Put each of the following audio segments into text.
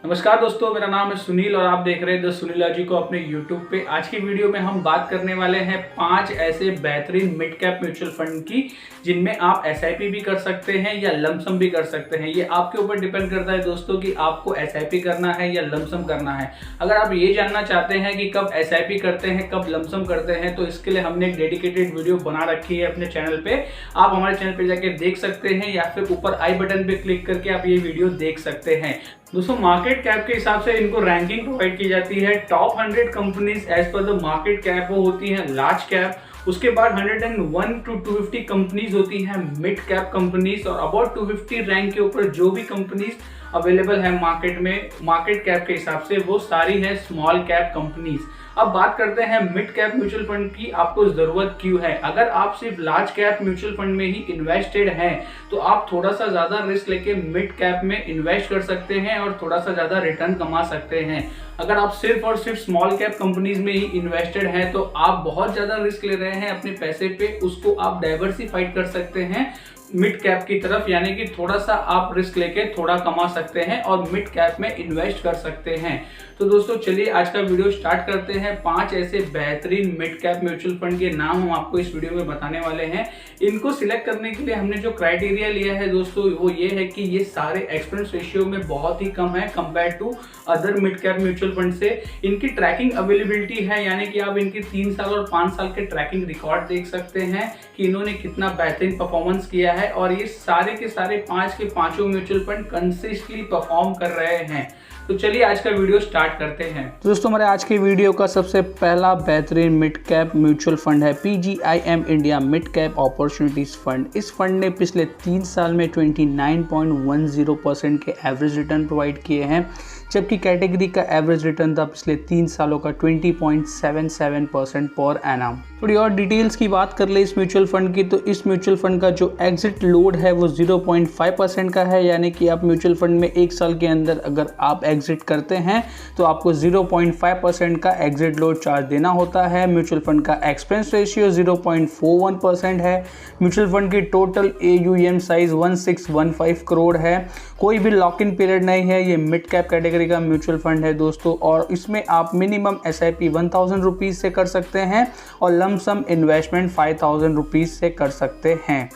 नमस्कार दोस्तों, मेरा नाम है सुनील और आप देख रहे हैं द सुनीलॉजी को अपने YouTube पे। आज की वीडियो में हम बात करने वाले हैं 5 ऐसे बेहतरीन मिड कैप म्यूचुअल फंड की जिनमें आप SIP भी कर सकते हैं या लमसम भी कर सकते हैं। ये आपके ऊपर डिपेंड करता है दोस्तों कि आपको SIP करना है या लमसम करना है। अगर आप ये जानना चाहते हैं कि कब SIP करते हैं कब लमसम करते हैं तो इसके लिए हमने एक डेडिकेटेड वीडियो बना रखी है अपने चैनल पे। आप हमारे चैनल पे जाके देख सकते हैं या फिर ऊपर आई बटन पे क्लिक करके आप ये वीडियो देख सकते हैं। दोस्तों, मार्केट कैप के हिसाब से इनको रैंकिंग प्रोवाइड की जाती है। Top 100 companies as per the market cap वो होती हैं लार्ज कैप। उसके बाद 101 to 250 कंपनीज होती हैं मिड कैप कंपनीज, और अबाउट 250 रैंक के ऊपर जो भी कंपनीज अवेलेबल है मार्केट में मार्केट कैप के हिसाब से वो सारी है स्मॉल कैप कंपनीज। अब बात करते हैं मिड कैप म्यूचुअल फंड की आपको जरूरत क्यों है। अगर आप सिर्फ लार्ज कैप म्यूचुअल फंड में ही इन्वेस्टेड हैं तो आप थोड़ा सा ज्यादा रिस्क लेके मिड कैप में इन्वेस्ट कर सकते हैं और थोड़ा सा ज्यादा रिटर्न कमा सकते हैं। अगर आप सिर्फ और सिर्फ स्मॉल कैप कंपनीज में ही इन्वेस्टेड हैं तो आप बहुत ज्यादा रिस्क ले रहे हैं अपने पैसे पे, उसको आप डाइवर्सिफाइड कर सकते हैं मिड कैप की तरफ, यानी कि थोड़ा सा आप रिस्क लेके थोड़ा कमा सकते हैं और मिड कैप में इन्वेस्ट कर सकते हैं। तो दोस्तों चलिए आज का वीडियो स्टार्ट करते हैं। 5 ऐसे बेहतरीन मिड कैप म्यूचुअल फंड के नाम हम आपको इस वीडियो में बताने वाले हैं। इनको सिलेक्ट करने के लिए हमने जो क्राइटेरिया लिया है दोस्तों वो ये है कि ये सारे एक्सपेंस रेशियो में बहुत ही कम है compare to other mid cap mutual fund से। इनकी ट्रैकिंग अवेलेबिलिटी है, यानी कि आप इनकी 3 साल और 5 साल के ट्रैकिंग रिकॉर्ड देख सकते हैं कि इन्होंने कितना बेहतरीन परफॉर्मेंस किया है, और ये सारे के सारे 5 के 5 म्यूचुअल फंड कंसिस्टेंटली परफॉर्म कर रहे हैं। तो चलिए आज का वीडियो स्टार्ट करते हैं। दोस्तों, हमारे आज की वीडियो का सबसे पहला बेहतरीन मिड कैप म्यूचुअल फंड है PGIM India mid cap opportunities fund. इस फंड ने पिछले 3 साल में 29.10% के एवरेज रिटर्न प्रोवाइड किए हैं, जबकि कैटेगरी का एवरेज रिटर्न था पिछले 3 सालों का 20.77% पर एनम। थोड़ी और डिटेल्स की बात कर ले इस म्यूचुअल फंड की, तो इस म्यूचुअल फंड का जो एग्जिट लोड है वो 0.5% का है, यानी कि आप म्यूचुअल फंड में 1 साल के अंदर अगर आप एग्जिट करते हैं तो आपको 0.5% का एग्जिट लोड चार्ज देना होता है। म्यूचुअल फंड का एक्सपेंस रेशियो 0.41% है। म्यूचुअल फंड की टोटल AUM साइज 1615 करोड़ है। कोई भी लॉक इन पीरियड नहीं है। ये मिड कैप कैटेगरी का म्यूचुअल फंड है दोस्तों, और इसमें आप मिनिमम SIP 1000 रुपीज़ से कर सकते हैं और लमसम इन्वेस्टमेंट 5000 रुपीज़ से कर सकते हैं।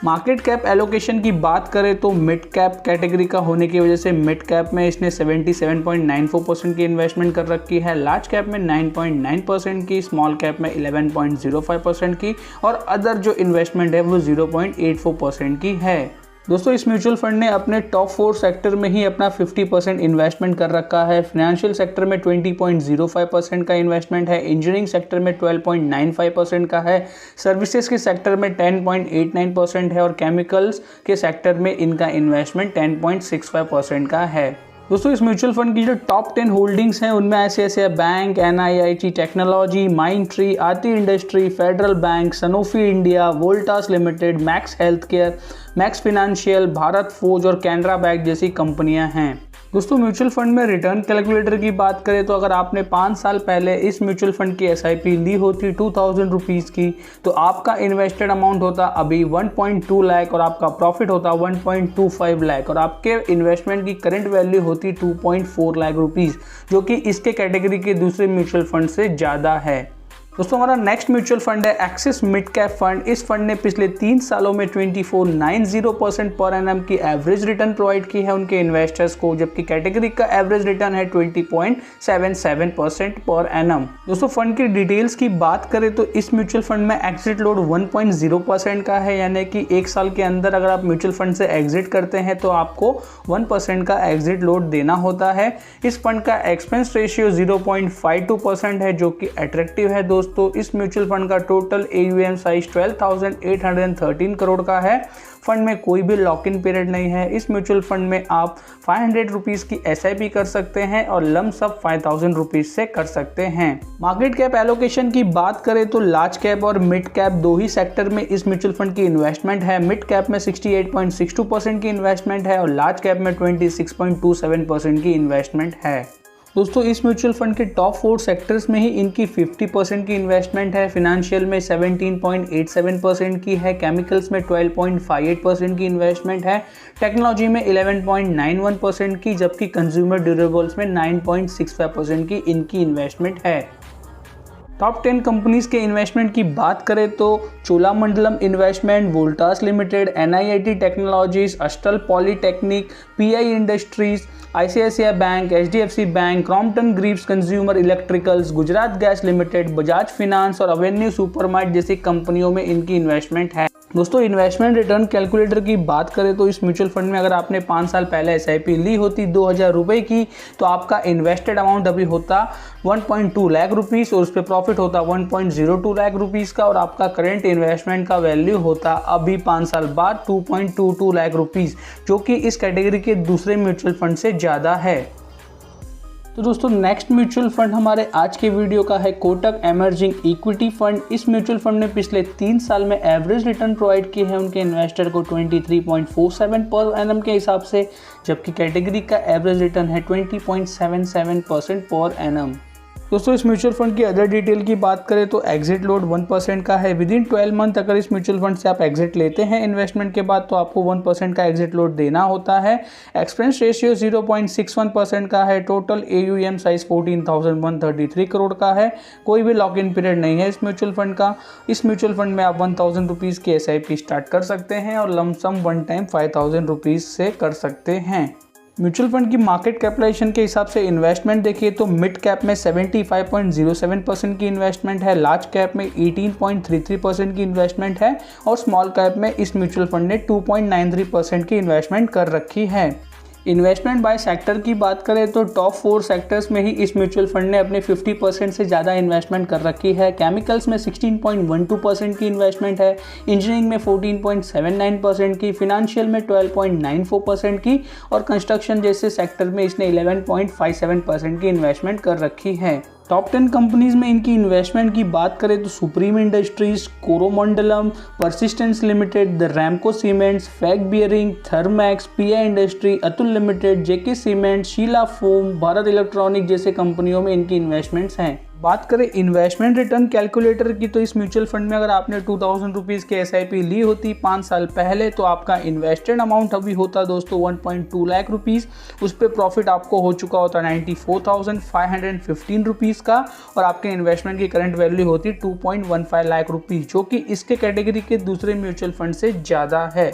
मार्केट कैप एलोकेशन की बात करें तो मिड कैप कैटेगरी का होने की वजह से मिड कैप में इसने 77.94% की इन्वेस्टमेंट कर रखी है, लार्ज कैप में 9.9% की, स्मॉल कैप में 11.05% की, और अदर जो इन्वेस्टमेंट है वो 0.84% की है। दोस्तों, इस म्यूचुअल फंड ने अपने टॉप 4 सेक्टर में ही अपना 50% इन्वेस्टमेंट कर रखा है। फाइनेंशियल सेक्टर में 20.05% का इन्वेस्टमेंट है, इंजीनियरिंग सेक्टर में 12.95% का है, सर्विसेज के सेक्टर में 10.89% है, और केमिकल्स के सेक्टर में इनका इन्वेस्टमेंट 10.65% का है। दोस्तों, इस म्यूचुअल फंड की जो टॉप 10 होल्डिंग्स हैं उनमें ऐसे bank, NIIT Technology, Mindtree, Aarti Industry, Federal Bank, Sanofi India, Voltas Limited, Max Health Care, Max Financial, Bharat Forge और कैनरा बैंक जैसी कंपनियां हैं। दोस्तों, म्यूचुअल फंड में रिटर्न कैलकुलेटर की बात करें तो अगर आपने 5 साल पहले इस म्यूचुअल फंड की SIP ली होती 2000 रुपीज़ की तो आपका इन्वेस्टेड अमाउंट होता अभी 1.2 लाख और आपका प्रॉफिट होता 1.25 लाख, और आपके इन्वेस्टमेंट की करंट वैल्यू होती 2.4 लाख रुपीज़, जो कि इसके कैटेगरी के दूसरे म्यूचुअल फंड से ज़्यादा है। दोस्तों, हमारा नेक्स्ट म्यूचुअल फंड है एक्सिस मिड कैप फंड। इस फंड ने पिछले 3 सालों में 24.90% पर एनम की एवरेज रिटर्न प्रोवाइड की है उनके इन्वेस्टर्स को, जबकि कैटेगरी का एवरेज रिटर्न है 20.77% पर एनम। दोस्तों, फंड की डिटेल्स की बात करें तो इस म्यूचुअल फंड में एग्जिट लोड 1.0% का है, यानी कि 1 साल के अंदर अगर आप म्यूचुअल फंड से एग्जिट करते हैं तो आपको 1% का एग्जिट लोड देना होता है। इस फंड का एक्सपेंस रेशियो 0.52% है, जो कि अट्रैक्टिव है। दोस्तों, इस म्यूचुअल फंड का टोटल AUM साइज 12,813 करोड़ का है। फंड में कोई भी लॉक इन पीरियड नहीं है। इस म्यूचुअल फंड में आप 500 रुपीज़ की SIP कर सकते हैं और लमसम 5000 रुपीज़ से कर सकते हैं। मार्केट कैप एलोकेशन की बात करें तो लार्ज कैप और मिड कैप 2 ही सेक्टर में इस म्यूचुअल फंड की इन्वेस्टमेंट है। मिड कैप में 68.62% की इन्वेस्टमेंट है और लार्ज कैप में 26.27% की इन्वेस्टमेंट है। दोस्तों इस म्यूचुअल फंड के टॉप 4 सेक्टर्स में ही इनकी 50% की इन्वेस्टमेंट है, फिनेंशियल में 17.87% की है, केमिकल्स में 12.58% की इन्वेस्टमेंट है, टेक्नोलॉजी में 11.91% की, जबकि कंज्यूमर ड्यूरेबल्स में 9.65% की इनकी इन्वेस्टमेंट है। टॉप 10 कंपनीज के इन्वेस्टमेंट की बात करें तो Cholamandalam Investment, Voltas Limited, NIIT Technologies, Astral Polytechnik, PI Industries, ICICI Bank, HDFC Bank, Crompton Greaves Consumer Electricals, Gujarat Gas Limited, Bajaj Finance और अवेन्यू सुपरमार्ट जैसी कंपनियों में इनकी इन्वेस्टमेंट है। दोस्तों इन्वेस्टमेंट रिटर्न कैलकुलेटर की बात करें तो इस म्यूचुअल फंड में अगर आपने 5 साल पहले SIP ली होती 2000 रुपये की, तो आपका इन्वेस्टेड अमाउंट अभी होता 1.2 लाख रुपीस और उस पर प्रॉफिट होता 1.02 लाख रुपीस का, और आपका करेंट इन्वेस्टमेंट का वैल्यू होता अभी 5 साल बाद 2.22 लाख रुपीस, जो कि इस कैटेगरी के दूसरे म्यूचुअल फंड से ज़्यादा है। तो दोस्तों नेक्स्ट म्यूचुअल फंड हमारे आज के वीडियो का है कोटक एमर्जिंग इक्विटी फंड। इस म्यूचुअल फंड ने पिछले 3 साल में एवरेज रिटर्न प्रोवाइड किए हैं उनके इन्वेस्टर को 23.47 पर एनम के हिसाब से, जबकि कैटेगरी का एवरेज रिटर्न है 20.77% पर एनम। दोस्तों इस म्यूचुअल फंड की अदर डिटेल की बात करें तो एग्जिट लोड 1% का है। विद इन 12 मंथ अगर इस म्यूचुअल फंड से आप एग्जिट लेते हैं इन्वेस्टमेंट के बाद तो आपको 1% का एग्जिट लोड देना होता है। एक्सपेंस रेशियो 0.61% का है। टोटल AUM साइज 14,133 करोड़ का है। कोई भी लॉक इन पीरियड नहीं है इस म्यूचुअल फंड का। इस म्यूचुअल फंड में आप 1000 रुपीज़ की SIP स्टार्ट कर सकते हैं और लमसम वन टाइम 5000 रुपीज़ से कर सकते हैं। म्यूचुअल फंड की मार्केट कैपिटलाइजेशन के हिसाब से इन्वेस्टमेंट देखिए तो मिड कैप में 75.07% की इन्वेस्टमेंट है, लार्ज कैप में 18.33% की इन्वेस्टमेंट है और स्मॉल कैप में इस म्यूचुअल फंड ने 2.93% की इन्वेस्टमेंट कर रखी है। इन्वेस्टमेंट बाय सेक्टर की बात करें तो टॉप 4 सेक्टर्स में ही इस म्यूचुअल फंड ने अपने 50% से ज़्यादा इन्वेस्टमेंट कर रखी है। केमिकल्स में 16.12% की इन्वेस्टमेंट है, इंजीनियरिंग में 14.79% की, फिनेंशियल में 12.94% की और कंस्ट्रक्शन जैसे सेक्टर में इसने 11.57% की इन्वेस्टमेंट कर रखी है। टॉप 10 कंपनीज में इनकी इन्वेस्टमेंट की बात करें तो Supreme Industries, Coromandel, Persistence Limited, the Ramco Cements, FAG Bearing, Thermax, PI Industry, Atul Limited, JK Cement, Sheela Foam, Bharat Electronic जैसे कंपनियों में इनकी इन्वेस्टमेंट्स हैं। बात करें इन्वेस्टमेंट रिटर्न कैलकुलेटर की तो इस म्यूचुअल फंड में अगर आपने 2000 रुपीज़ की SIP ली होती 5 साल पहले तो आपका इन्वेस्टेड अमाउंट अभी होता दोस्तों 1.2 लाख रुपीज़। उस पर प्रॉफिट आपको हो चुका होता 94,515 रुपीज़ का और आपके इन्वेस्टमेंट की करंट वैल्यू होती 2.15 लाख रुपीज़, जो कि इसके कैटेगरी के दूसरे म्यूचुअल फंड से ज़्यादा है।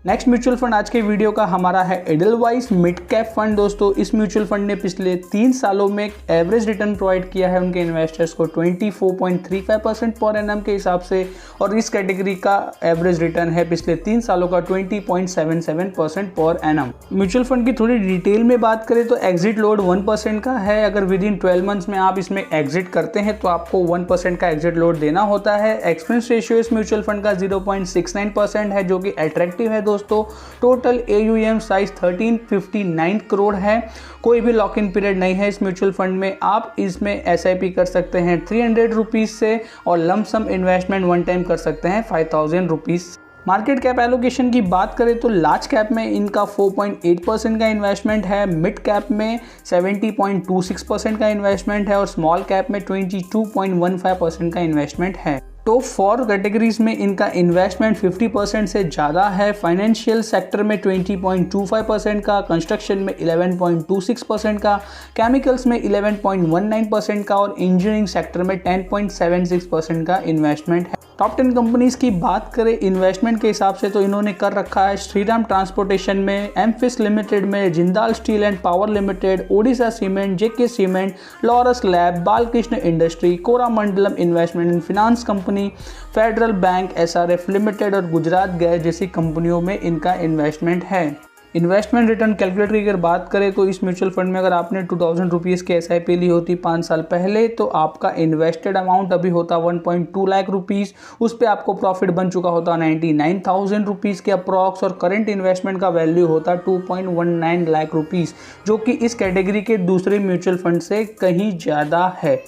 नेक्स्ट म्यूचुअल फंड आज के वीडियो का हमारा है एडलवाइस मिड कैप फंड। दोस्तों इस म्यूचुअल फंड ने पिछले 3 सालों में एवरेज रिटर्न प्रोवाइड किया है उनके इन्वेस्टर्स को 24.35% पर एनम के हिसाब से और इस कैटेगरी का एवरेज रिटर्न है पिछले 3 सालों का 20.77% पर एनम। म्यूचुअल फंड की थोड़ी डिटेल में बात करें तो एग्जिट लोड 1% का है। अगर विद इन 12 मंथ्स में आप इसमें एग्जिट करते हैं तो आपको 1% का एग्जिट लोड देना होता है। एक्सपेंस रेशियो इस म्यूचुअल फंड का 0.69% है, जो कि अट्रैक्टिव है दोस्तों। टोटल AUM साइज 1359 करोड़ है। कोई भी लॉक इन पीरियड नहीं है इस म्यूचुअल फंड में। आप इसमें SIP कर सकते हैं 300 रुपीज़ से और लमसम इन्वेस्टमेंट वन टाइम कर सकते हैं 5000 रुपीज़। मार्केट कैप एलोकेशन की बात करें तो लार्ज कैप में इनका 4.8% का इन्वेस्टमेंट है, मिड कैप में 70.26% का इन्वेस्टमेंट है और स्मॉल कैप में 22.15% का इन्वेस्टमेंट है। टॉप 4 कैटेगरीज में इनका इन्वेस्टमेंट 50% से ज़्यादा है। फाइनेंशियल सेक्टर में 20.25% का, कंस्ट्रक्शन में 11.26% का, केमिकल्स में 11.19% का और इंजीनियरिंग सेक्टर में 10.76% का इन्वेस्टमेंट है। टॉप 10 कंपनीज की बात करें इन्वेस्टमेंट के हिसाब से तो इन्होंने कर रखा है श्रीराम ट्रांसपोर्टेशन में, एमफिस लिमिटेड में, Jindal Steel and Power Limited, Odisha Cement, JK Cement, Laurus Lab, Balkrishna Industry, Coromandel Investment and Finance Company, Federal Bank, SRF Limited और गुजरात गैस जैसी कंपनियों में इनका इन्वेस्टमेंट है। इन्वेस्टमेंट रिटर्न कैलकुलेटर की अगर बात करें तो इस म्यूचुअल फंड में अगर आपने 2000 रुपीज़ की SIP ली होती 5 साल पहले तो आपका इन्वेस्टेड अमाउंट अभी होता 1.2 लाख रुपीज़। उस पर आपको प्रॉफिट बन चुका होता 99,000 रुपीज़ के अप्रॉक्स और करंट इन्वेस्टमेंट का वैल्यू होता 2.19 लाख रुपीज़, जो कि इस कैटेगरी के दूसरे म्यूचुअल फंड से कहीं ज़्यादा है।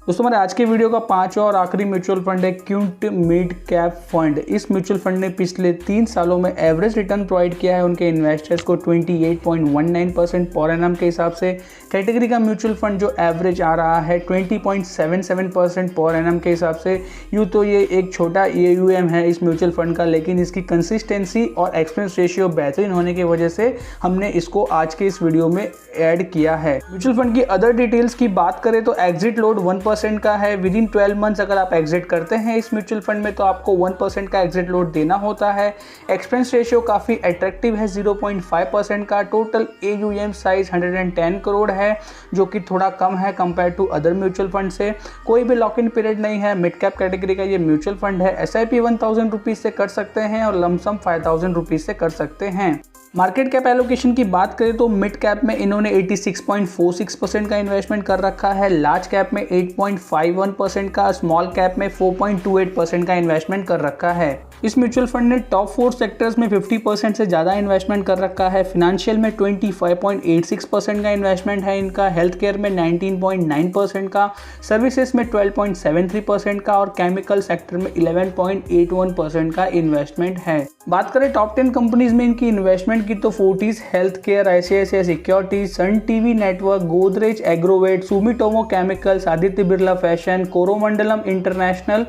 दोस्तों हमारे आज के वीडियो का पांचवा और आखिरी म्यूचुअल फंड है क्विंट मिड कैप फंड। इस म्यूचुअल फंड ने पिछले 3 सालों में एवरेज रिटर्न प्रोवाइड किया है उनके इन्वेस्टर्स को 28.19% पर एनम के हिसाब से। कैटेगरी का म्यूचुअल फंड जो एवरेज आ रहा है 20.77% पर एनम के हिसाब से। यूँ तो ये एक छोटा AUM है इस म्यूचुअल फंड का, लेकिन इसकी कंसिस्टेंसी और एक्सपेंस रेशियो बेहतरीन होने की वजह से हमने इसको आज के इस वीडियो में ऐड किया है। म्यूचुअल फंड की अदर डिटेल्स की बात करें तो एग्जिट लोड 1% का है। विद इन 12 मंथ्स अगर आप एग्जिट करते हैं इस म्यूचुअल फंड में तो आपको 1% का एग्जिट लोड देना होता है। एक्सपेंस रेशियो काफ़ी अट्रैक्टिव है 0.5% का। टोटल AUM साइज 110 करोड़ है जो कि थोड़ा कम है compare to other mutual fund से। कोई भी लॉक इन पीरियड नहीं है। मिड कैप कैटेगरी का ये म्यूचुअल फंड है। SIP 1000 रुपीज़ से कर सकते हैं और लमसम 5000 रुपीज़ से कर सकते हैं। मार्केट कैप एलोकेशन की बात करें तो मिड कैप में इन्होंने 86.46% का इन्वेस्टमेंट कर रखा है, लार्ज कैप में 8.51% का, स्मॉल कैप में 4.28% का इन्वेस्टमेंट कर रखा है। इस म्यूचुअल फंड ने टॉप 4 सेक्टर्स में 50% से ज़्यादा इन्वेस्टमेंट कर रखा है। फिनेंशियल में 25.86% का इन्वेस्टमेंट है इनका, हेल्थ केयर में 19.9% का, सर्विसेज में 12.73% का और केमिकल सेक्टर में 11.81% का इन्वेस्टमेंट है। बात करें टॉप 10 कंपनीज में इनकी इन्वेस्टमेंट की तो Fortis Health Care, ICICI Securities, Sun TV Network, Godrej Agrovet, Sumitomo Chemicals, Aditya Birla Fashion, Coromandel International,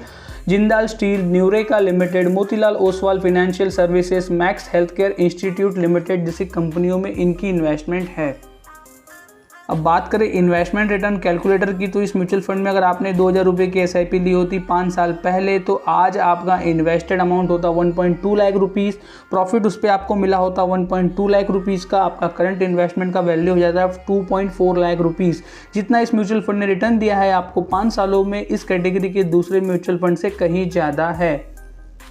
Jindal Steel, Nureca Limited, Motilal Oswal Financial Services, Max Health Care Institute Limited जैसी कंपनियों में इनकी इन्वेस्टमेंट है। अब बात करें इन्वेस्टमेंट रिटर्न कैलकुलेटर की तो इस म्यूचुअल फंड में अगर आपने 2000 रुपये की SIP ली होती 5 साल पहले तो आज आपका इन्वेस्टेड अमाउंट होता 1.2 लाख रुपीज़। प्रॉफिट उस पर आपको मिला होता 1.2 लाख रुपीज़ का। आपका करंट इन्वेस्टमेंट का वैल्यू हो जाता है 2.4 लाख रुपीज़। जितना इस म्यूचुअल फंड ने रिटर्न दिया है आपको 5 सालों में इस कैटेगरी के दूसरे म्यूचुअल फंड से कहीं ज़्यादा है।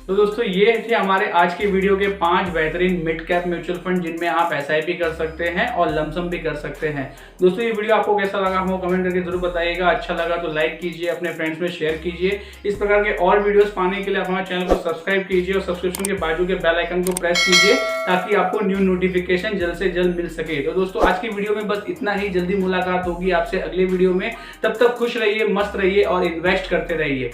तो दोस्तों ये थे हमारे आज की वीडियो के 5 बेहतरीन मिड कैप म्यूचुअल फंड जिनमें आप SIP कर सकते हैं और लमसम भी कर सकते हैं। दोस्तों ये वीडियो आपको कैसा लगा हो कमेंट करके जरूर बताइएगा। अच्छा लगा तो लाइक कीजिए, अपने फ्रेंड्स में शेयर कीजिए। इस प्रकार के और वीडियोस पाने के लिए आप हमारे चैनल को सब्सक्राइब कीजिए और सब्सक्रिप्शन के बाजू के बेल आइकन को प्रेस कीजिए ताकि आपको न्यू नोटिफिकेशन जल्द से जल्द मिल सके। तो दोस्तों आज की वीडियो में बस इतना ही। जल्दी मुलाकात होगी आपसे अगले वीडियो में। तब तक खुश रहिए, मस्त रहिए और इन्वेस्ट करते रहिए।